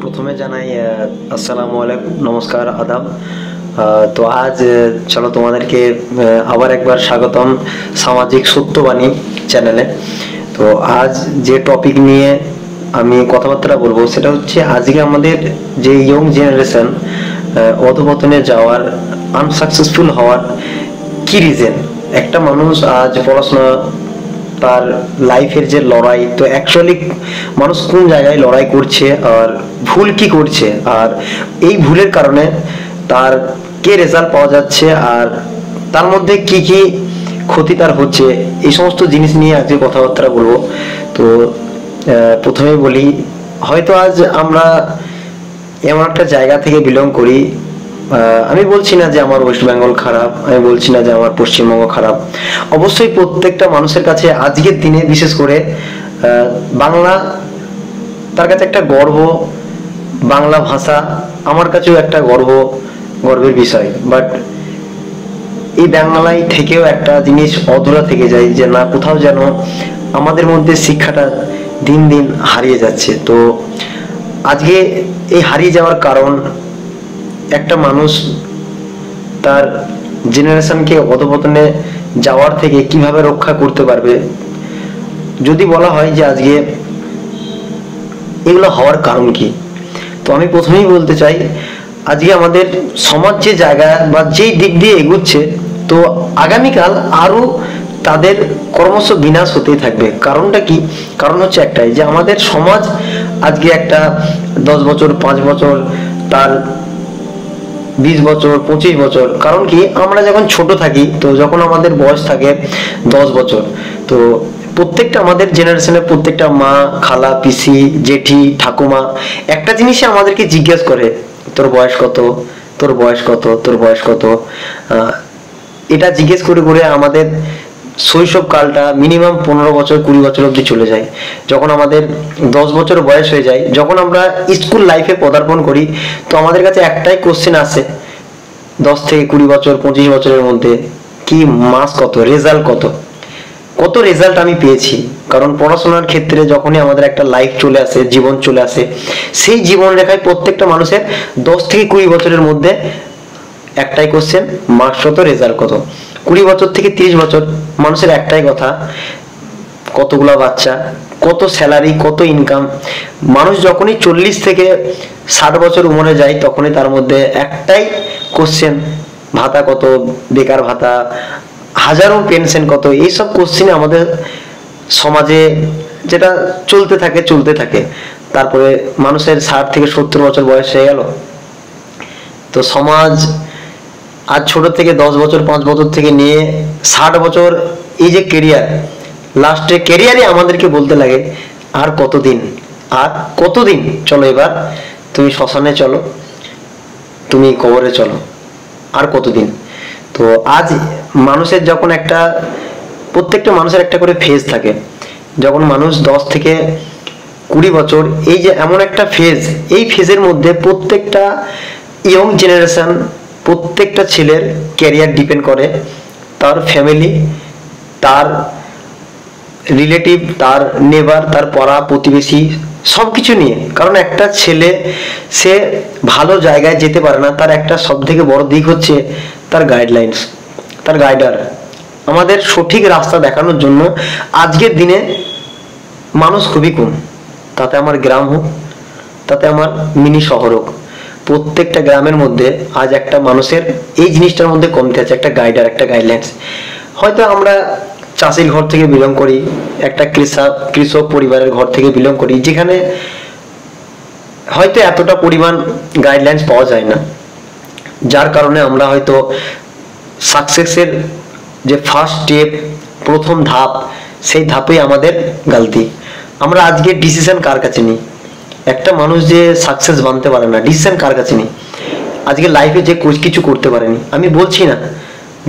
প্রথমে জানাই আসসালামু আলাইকুম, নমস্কার, আদাব। তো আজ চলো তোমাদেরকে আবার একবার স্বাগতম সামাজিক সত্যবাণী চ্যানেলে। তো আজ যে টপিক নিয়ে আমি কথাবার্তা বলবো সেটা হচ্ছে আজকে আমাদের যে ইয়ং জেনারেশন অধঃপতনে যাওয়ার, আনসাকসেসফুল হওয়ার কি রিজন। একটা মানুষ আজ পড়াশোনা, তার লাইফের যে লড়াই, তো অ্যাকচুয়ালি মানুষ কোন জায়গায় লড়াই করছে আর ভুল কি করছে, আর এই ভুলের কারণে তার কে রেজাল্ট পাওয়া যাচ্ছে, আর তার মধ্যে কি কি ক্ষতি তার হচ্ছে, এই সমস্ত জিনিস নিয়ে আজকে কথাবার্তা বলবো। তো প্রথমেই বলি, হয়তো আজ আমরা এমন একটা জায়গা থেকে বিলং করি, আমি বলছি না যে আমার ওয়েস্ট বেঙ্গল খারাপ, আমি বলছি না যে আমার পশ্চিমবঙ্গ খারাপ। অবশ্যই প্রত্যেকটা মানুষের কাছে আজকের দিনে বিশেষ করে বাংলা তার কাছে একটা গর্ব, বাংলা ভাষা আমার কাছেও একটা গর্বের বিষয়। বাট এই বাংলায় থেকেও একটা জিনিস অধুরা থেকে যায়, যে না, কোথাও যেন আমাদের মধ্যে শিক্ষাটা দিন দিন হারিয়ে যাচ্ছে। তো আজকে এই হারিয়ে যাওয়ার কারণ, একটা মানুষ তার জেনারেশনকে অধঃপতনে যাওয়ার থেকে কিভাবে রক্ষা করতে পারবে, যদি বলা হয় যে আজকে এগুলো হওয়ার কারণ কি। তো আমি প্রথমেই বলতে চাই, আজকে আমাদের সমাজ যে জায়গা বা যেই দিক দিয়ে এগুচ্ছে, তো আগামীকাল আরো তাদের ক্রমশ বিনাশ হতেই থাকবে। কারণটা কি? কারণ হচ্ছে একটাই, যে আমাদের সমাজ আজকে একটা 10 বছর, 5 বছর, তার 20 বছর, 25 বছর। কারণ কি, আমরা যখন ছোট থাকি, তো যখন আমাদের বয়স থাকে 10 বছর, তো প্রত্যেকটা আমাদের জেনারেশনের প্রত্যেকটা মা, খালা, পিসি, জেঠি, ঠাকুমা একটা জিনিসই আমাদেরকে জিজ্ঞেস করে, তোর বয়স কত, তোর বয়স কত, তোর বয়স কত। এটা জিজ্ঞেস করে করে আমাদের শৈশব কালটা মিনিমাম 15 বছর, 20 বছর অব্দি চলে যায়। যখন আমাদের 10 বছর বয়স হয়ে যায়, যখন আমরা স্কুল লাইফে পদার্পণ করি, তো আমাদের কাছে একটাই কোশ্চেন আসে, 10 থেকে 20 বছর, 25 বছরের মধ্যে কি মার্কস কত, রেজাল্ট কত, কত রেজাল্ট আমি পেয়েছি। কারণ পড়াশোনার ক্ষেত্রে যখনই আমাদের একটা লাইফ চলে আসে, জীবন চলে আসে, সেই জীবন রেখায় প্রত্যেকটা মানুষের 10 থেকে 20 বছরের মধ্যে একটাই কোশ্চেন, মার্কস কত, রেজাল্ট কত। 20 বছর থেকে 30 বছর মানুষের একটাই কথা, কতগুলা বাচ্চা, কত স্যালারি, কত ইনকাম। মানুষ যখনই 40 থেকে 60 বছর উমরে যায়, তখনই তার মধ্যে একটাই কোশ্চেন, ভাতা কত, বেকার ভাতা, হাজারো পেনশন কত। এইসব কোশ্চেনে আমাদের সমাজে যেটা চলতে থাকে। তারপরে মানুষের 60 থেকে 70 বছর বয়স হয়ে গেল, তো সমাজ আজ ছোট থেকে 10 বছর, 5 বছর থেকে নিয়ে 60 বছর, এই যে কেরিয়ার, লাস্টে কেরিয়ারে আমাদেরকে বলতে লাগে, আর কতদিন, আর কতদিন, চলো এবার তুমি শ্মশানে চলো, তুমি কবরে চলো, আর কতদিন। তো আজ মানুষের যখন প্রত্যেকটা মানুষের একটা করে ফেজ থাকে, যখন মানুষ 10 থেকে 20 বছর, এই যে এমন একটা ফেজ, এই ফেজের মধ্যে প্রত্যেকটা ইয়ং জেনারেশন, প্রত্যেকটা ছেলের ক্যারিয়ার ডিপেন্ড করে তার ফ্যামিলি, তার রিলেটিভ, তার নেবার, তার পাড়া প্রতিবেশী, সবকিছু নিয়ে। কারণ একটা ছেলে সে ভালো জায়গায় যেতে পারে না, তার একটা সব থেকে বড় দিক হচ্ছে তার গাইডলাইন্স, তার গাইডার। আমাদের সঠিক রাস্তা দেখানোর জন্য আজকের দিনে মানুষ খুবই কম। তাতে আমার গ্রাম হোক, তাতে আমার মিনি শহর হোক, প্রত্যেকটা গ্রামের মধ্যে আজ একটা মানুষের এই জিনিসটার মধ্যে কমতে আছে, একটা গাইডার, একটা গাইডলাইন্স। হয়তো আমরা চাষির ঘর থেকে বিলং করি, একটা কৃষক পরিবারের ঘর থেকে বিলং করি, যেখানে হয়তো এতটা পরিমাণ গাইডলাইন্স পাওয়া যায় না, যার কারণে আমরা হয়তো সাকসেসের যে ফার্স্ট স্টেপ, প্রথম ধাপ, সেই ধাপেই আমাদের গালতি। আমরা আজকে ডিসিশন কার কাছে নিই? একটা মানুষ যে সাকসেস বানতে পারে না, ডিসিশন কার কাছে নিই? আজকে লাইফে যে কিছু করতে পারেনি, আমি বলছি না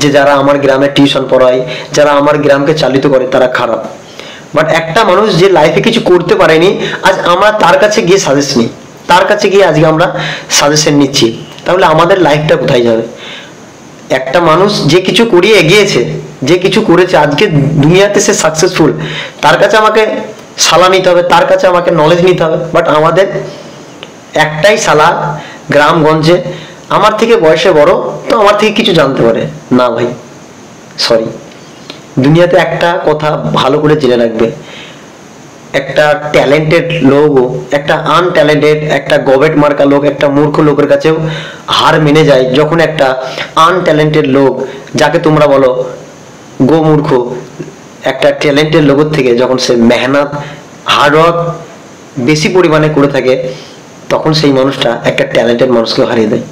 যে যারা আমার গ্রামে টিউশন পড়ায়, যারা আমার গ্রামকে চালিত করে তারা খারাপ, বাট একটা মানুষ যে লাইফে কিছু করতে পারেনি, আজ আমরা তার কাছে গিয়ে সাজেশন নিই, তার কাছে গিয়ে আজকে আমরা সাজেশন নিচ্ছি, তাহলে আমাদের লাইফটা কোথায় যাবে? একটা মানুষ যে কিছু করিয়ে এগিয়েছে, যে কিছু করেছে, আজকে দুনিয়াতে সে সাকসেসফুল, তার কাছে আমাকে সালা নিতে হবে, তার কাছে আমাকে নলেজ নিতে হবে। বাট আমাদের একটাই শালা গ্রামগঞ্জে আমার থেকে বয়সে বড়, তো আমার থেকে কিছু জানতে পারে না। ভাই সরি, দুনিয়াতে একটা কথা ভালো করে জেনে রাখবে, একটা ট্যালেন্টেড লোকও, একটা আনট্যালেন্টেড, একটা গবেট মার্কা লোক, একটা মূর্খ লোকের কাছেও হার মেনে যায় যখন একটা আনট্যালেন্টেড লোক, যাকে তোমরা বলো গো মূর্খ, একটা ট্যালেন্টেড লোকের থেকে যখন সে মেহনত হার্ডওয়ার্ক বেশি পরিমাণে করে থাকে, তখন সেই মানুষটা একটা ট্যালেন্টেড মানুষকে হারিয়ে দেয়।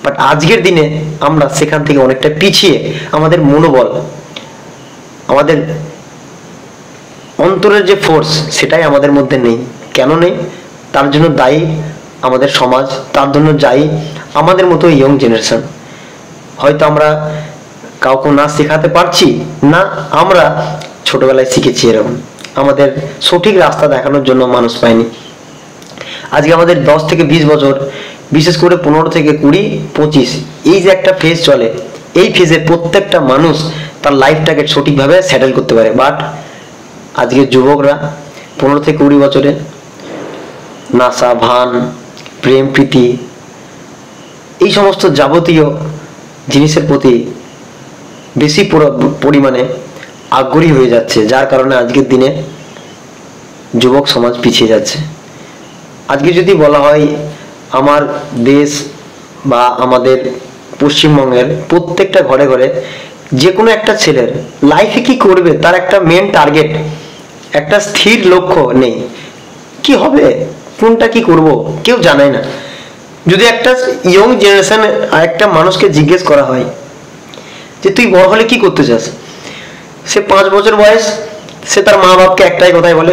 বাট আজকের দিনে আমরা সেখান থেকে অনেকটা পিছিয়ে, আমাদের মনোবল, আমাদের অন্তরের যে ফোর্স, সেটাই আমাদের মধ্যে নেই। কেন নেই? তার জন্য দায়ী আমাদের সমাজ, তার জন্য দায়ী আমাদের মতো ইয়ং জেনারেশন। হয়তো আমরা কাউকে না শেখাতে পারছি না, আমরা ছোটবেলায় শিখেছি এরকম, আমাদের সঠিক রাস্তা দেখানোর জন্য মানুষ পায়নি। আজকে আমাদের 10 থেকে 20 বছর, বিশেষ করে 15 থেকে 20, 25, এই যে একটা ফেজ চলে, এই ফেজে প্রত্যেকটা মানুষ তার লাইফটাকে সঠিকভাবে সেটেল করতে পারে। বাট আজকে যুবকরা 15 থেকে 20 বছরে নাসা, ভান, প্রেম প্রীতি, এই সমস্ত যাবতীয় জিনিসের প্রতি বেশি পরিমাণে আগ্রহী হয়ে যাচ্ছে, যার কারণে আজকের দিনে যুবক সমাজ পিছিয়ে যাচ্ছে। আজকে যদি বলা হয় আমার দেশ বা আমাদের পশ্চিমবঙ্গের প্রত্যেকটা ঘরে ঘরে যে কোনো একটা ছেলের লাইফে কি করবে তার একটা মেন টার্গেট, একটা স্থির লক্ষ্য নেই। কি হবে, কোনটা কি করব, কেউ জানায় না। যদি একটা ইয়ং জেনারেশন একটা মানুষকে জিজ্ঞেস করা হয় যে তুই বড় হলে কি করতে চাস, সে 5 বছর বয়স, সে তার মা বাপকে একটাই কথাই বলে,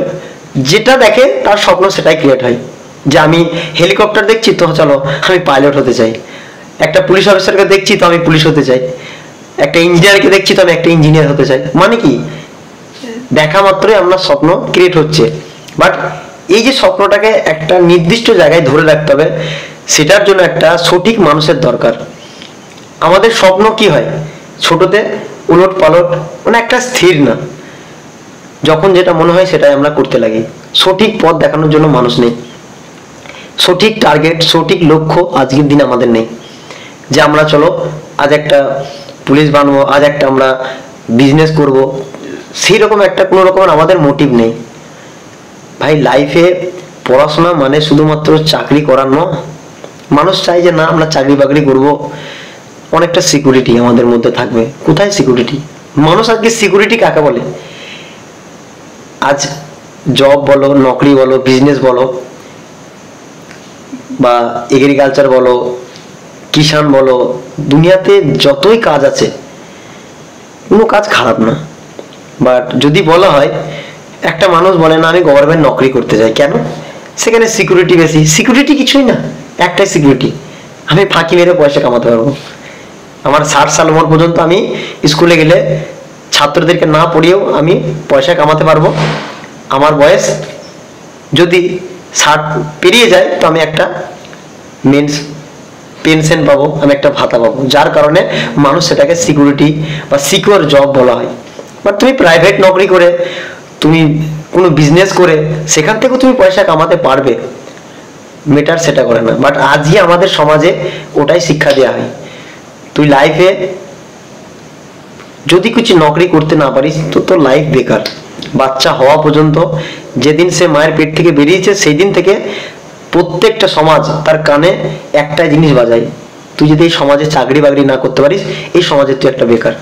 যেটা দেখে তার স্বপ্ন সেটাই ক্রিয়েট হয়। যে আমি হেলিকপ্টার দেখছি তো চলো আমি পাইলট হতে চাই, একটা পুলিশ অফিসারকে দেখছি তো আমি পুলিশ হতে চাই, একটা ইঞ্জিনিয়ারকে দেখছি তো আমি একটা ইঞ্জিনিয়ার হতে চাই। মানে কি, দেখা মাত্রই আমরা স্বপ্ন ক্রিয়েট হচ্ছে। বাট এই যে স্বপ্নটাকে একটা নির্দিষ্ট জায়গায় ধরে রাখতে হবে, সেটার জন্য একটা সঠিক মানুষের দরকার। আমাদের স্বপ্ন কি হয় ছোটতে, উলট পালট, মানে একটা স্থির না, যখন যেটা মনে হয় সেটাই আমরা করতে লাগি। সঠিক পথ দেখানোর জন্য মানুষ নেই, সঠিক টার্গেট, সঠিক লক্ষ্য আজকের দিনে আমাদের নেই। যে আমরা চলো আজ একটা পুলিশ বানবো, আজ একটা আমরা বিজনেস করব, সেই রকম একটা কোনো রকমের আমাদের মোটিভ নেই। ভাই লাইফে পড়াশোনা মানে শুধুমাত্র চাকরি করার নয়। মানুষ চাই যে না আমরা চাকরি বাকরি করবো, অনেকটা সিকিউরিটি আমাদের মধ্যে থাকবে। কোথায় সিকিউরিটি? মানুষ আজকে সিকিউরিটি কাকে বলে? আজ জব বলো, নকরি বলো, বিজনেস বলো, বা এগ্রিকালচার বলো, কিষান বলো, দুনিয়াতে যতই কাজ আছে কোনো কাজ খারাপ না। বাট যদি বলা হয়, একটা মানুষ বলে না আমি গভর্নমেন্ট নকরি করতে চাই, কেন? সেখানে সিকিউরিটি বেশি। সিকিউরিটি কিছুই না, একটাই সিকিউরিটি, আমি ফাঁকি মেরে পয়সা কামাতে পারবো। আমার 60 সাল ওমর পর্যন্ত আমি স্কুলে গেলে ছাত্রদেরকে না পড়িয়েও আমি পয়সা কামাতে পারবো। আমার বয়স যদি 60 পেরিয়ে যায় তো আমি একটা মেন্স পেনশন পাবো, আমি একটা ভাতা পাবো, যার কারণে মানুষ সেটাকে সিকিউরিটি বা সিকিউর জব বলা হয়। বাট তুমি প্রাইভেট নকরি করে, তুমি কোনো বিজনেস করে সেখান থেকেও তুমি পয়সা কামাতে পারবে, মেটার সেটা করে না। বাট আজই আমাদের সমাজে ওটাই শিক্ষা দেওয়া হয়। তুই লাইফে যদি কিছু নকরি করতে না পারিস তো তোর লাইফ বেকার। বাচ্চা হওয়া পর্যন্ত, যেদিন সে মায়ের পেট থেকে বেরিয়েছে সেই দিন থেকে প্রত্যেকটা সমাজ তার কানে একটাই জিনিস বাজায়, তুই যদি এই সমাজে চাকরি বাকরি না করতে পারিস, এই সমাজে তুই একটা বেকার।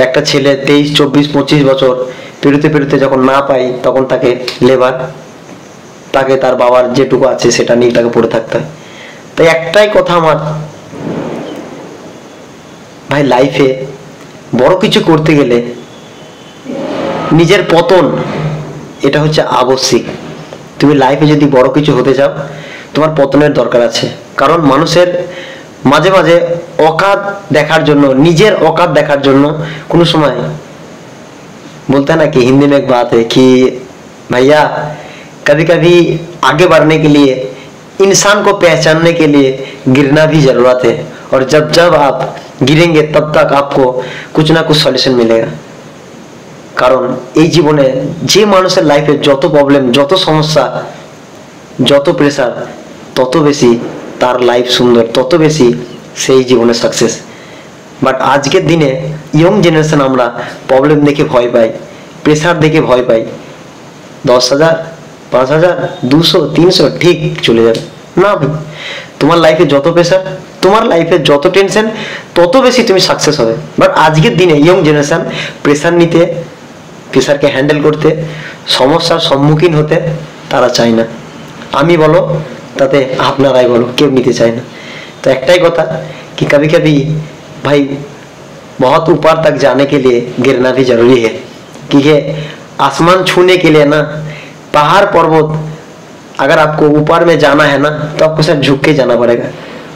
একটা ছেলে 23, 24, 25 বছর পেরোতে পেরোতে যখন না পাই, তখন তাকে লেবার, তাকে তার বাবার যেটুকু আছে সেটা নিয়ে তাকে পড়ে থাকতে হয়। তাই একটাই কথা আমার, ভাই লাইফে বড় কিছু করতে গেলে নিজের পতন এটা হচ্ছে আবশ্যিক। তুমি লাইফে যদি বড় কিছু হতে চাও, তোমার পতনের দরকার আছে। কারণ মানুষের মাঝে মাঝে औकात দেখার জন্য, নিজের औकात দেখার জন্য কোনো সময় बोलते हैं ना कि हिंदी में एक बात है कि भैया कभी कभी आगे बढ़ने के लिए इंसान को पहचानने के लिए गिरना भी जरूरत है, और जब जब आप गिरेंगे तब तक आपको कुछ ना कुछ सॉल्यूशन मिलेगा। কারণ এই জীবনে যে মানুষের লাইফে যত প্রবলেম, যত সমস্যা, যত প্রেসার তত বেশি তার লাইফ সুন্দর, তত বেশি সেই জীবনে সাকসেস। বাট আজকের দিনে ইয়ং জেনারেশন আমরা প্রবলেম দেখে ভয় পাই, প্রেসার দেখে ভয় পাই। 10,000, 5,000, 200, 300 ঠিক চলে যাবে না ভাই। তোমার লাইফে যত প্রেসার, তোমার লাইফে যত টেনশন, তত বেশি তুমি সাকসেস হবে। বাট আজকের দিনে ইয়ং জেনারেশন প্রেসার নিতে, প্রেসারকে হ্যান্ডেল করতে, সমস্যার সম্মুখীন হতে তারা চায় না। আমি বলো তাতে আপনারাই বলো, কেউ নিতে চায় না। तो एकटाई কথা कि कभी कभी भाई बहुत ऊपर तक जाने के लिए गिरना भी जरूरी है, क्योंकि आसमान छूने के लिए ना, पहाड़ पर्वत अगर आपको ऊपर में जाना है ना, तो आपको सिर्फ झुक के जाना पड़ेगा।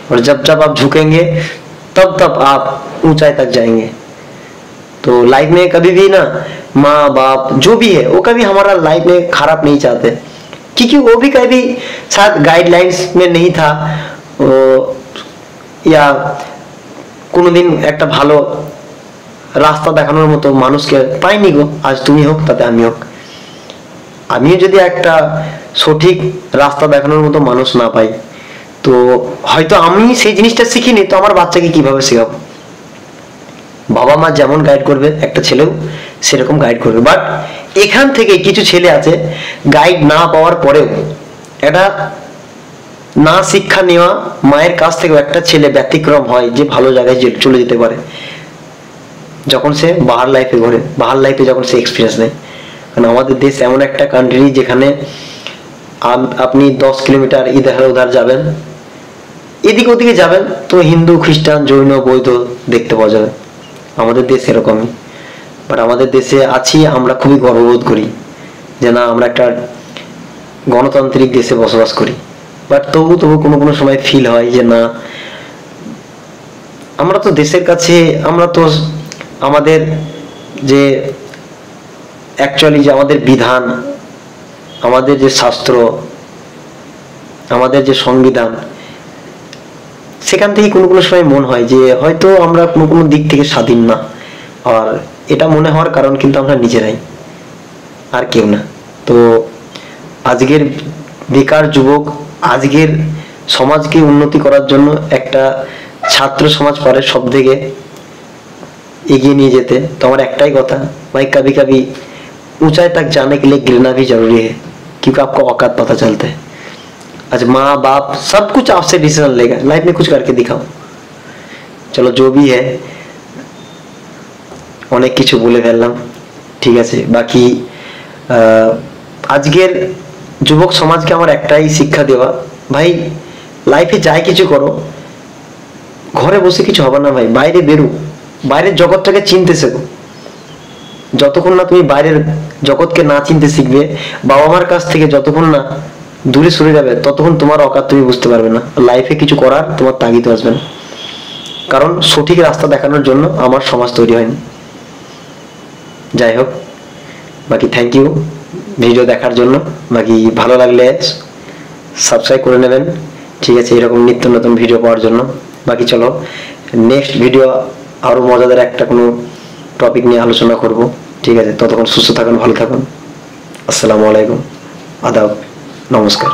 और जब जब आप झुकेंगे तब तब आप ऊंचाई तक जाएंगे। तो लाइफ में कभी भी ना माँ बाप जो भी है वो कभी हमारा लाइफ में खराब नहीं चाहते, क्योंकि वो भी कभी शायद गाइडलाइंस में नहीं था, या কোনোদিন একটা ভালো রাস্তা দেখানোর মতো মানুষকে পাইনি গো। আজ তুমি হোক তাতে আমি হোক, আমিও যদি একটা সঠিক রাস্তা দেখানোর মতো মানুষ না পাই, তো হয়তো আমি সেই জিনিসটা শিখিনি, তো আমার বাচ্চাকে কিভাবে শেখাবো? বাবা মা যেমন গাইড করবে একটা ছেলেও সেরকম গাইড করবে। বাট এখান থেকে কিছু ছেলে আছে গাইড না পাওয়ার পরেও, এটা না শিক্ষা নেওয়া মায়ের কাছ থেকে একটা ছেলে ব্যতিক্রম হয় যে ভালো জায়গায় চলে যেতে পারে, যখন সে বাহার লাইফে ঘোরে, বাহার লাইফে যখন সে এক্সপিরিয়েন্স নেয়। কারণ আমাদের দেশ এমন একটা কান্ট্রি যেখানে আপনি 10 কিলোমিটার ইধার উধার যাবেন, এদিকে ওদিকে যাবেন, তো হিন্দু খ্রিস্টান জৈন বৌদ্ধ দেখতে পাওয়া যাবে। আমাদের দেশ এরকমই। বাট আমাদের দেশে আছি, আমরা খুবই গর্ববোধ করি যে না, আমরা একটা গণতান্ত্রিক দেশে বসবাস করি। বাট তবু তবু কোনো কোনো সময় ফিল হয় যে না, আমরা তো দেশের কাছে, আমরা তো আমাদের যে অ্যাকচুয়ালি যে আমাদের বিধান, আমাদের যে শাস্ত্র, আমাদের যে সংবিধান, সেখান থেকে কোনো কোনো সময় মনে হয় যে হয়তো আমরা কোনো কোনো দিক থেকে স্বাধীন না। আর এটা মনে হওয়ার কারণ কিন্তু আমরা নিজেরাই, আর কেউ না। তো আজকের বেকার যুবক, আজকের সমাজকে উন্নতি করার জন্য একটা ছাত্র সমাজ পারে সব থেকে এগিয়ে নিয়ে যেতে। तो हमारा एकटाई কথা, भाई कभी कभी ऊंचाई तक जाने के लिए गिरना भी जरूरी है, क्योंकि आपको औकात पता चलता है। आज माँ बाप सब कुछ आपसे डिसीजन लेगा, लाइफ में कुछ करके दिखाओ। चलो जो भी है, অনেক কিছু বলে ফেললাম, ঠিক আছে। বাকি আজকের যুবক সমাজকে আমার একটাই শিক্ষা দেওয়া, ভাই লাইফে যাই কিছু করো, ঘরে বসে কিছু হবে না ভাই, বাইরে বেরো, বাইরের জগৎটাকে চিনতে শেখো। যতক্ষণ না তুমি বাইরের জগৎকে না চিনতে শিখবে, বাবা মার কাছ থেকে যতক্ষণ না দূরে সরে যাবে, ততক্ষণ তোমার অকাত তুমি বুঝতে পারবে না, লাইফে কিছু করার তোমার তাগিদ আসবে না। কারণ সঠিক রাস্তা দেখানোর জন্য আমার সমাজ তৈরি হয়নি। যাই হোক, বাকি থ্যাংক ইউ ভিডিও দেখার জন্য। বাকি ভালো লাগলে সাবস্ক্রাইব করে নেবেন, ঠিক আছে, এরকম নিত্য নতুন ভিডিও পাওয়ার জন্য। বাকি চলো নেক্সট ভিডিও আরো মজাদার একটা কোনো টপিক নিয়ে আলোচনা করব, ঠিক আছে। ততক্ষণ সুস্থ থাকুন, ভালো থাকুন। আসসালামু আলাইকুম, আদাব, নমস্কার।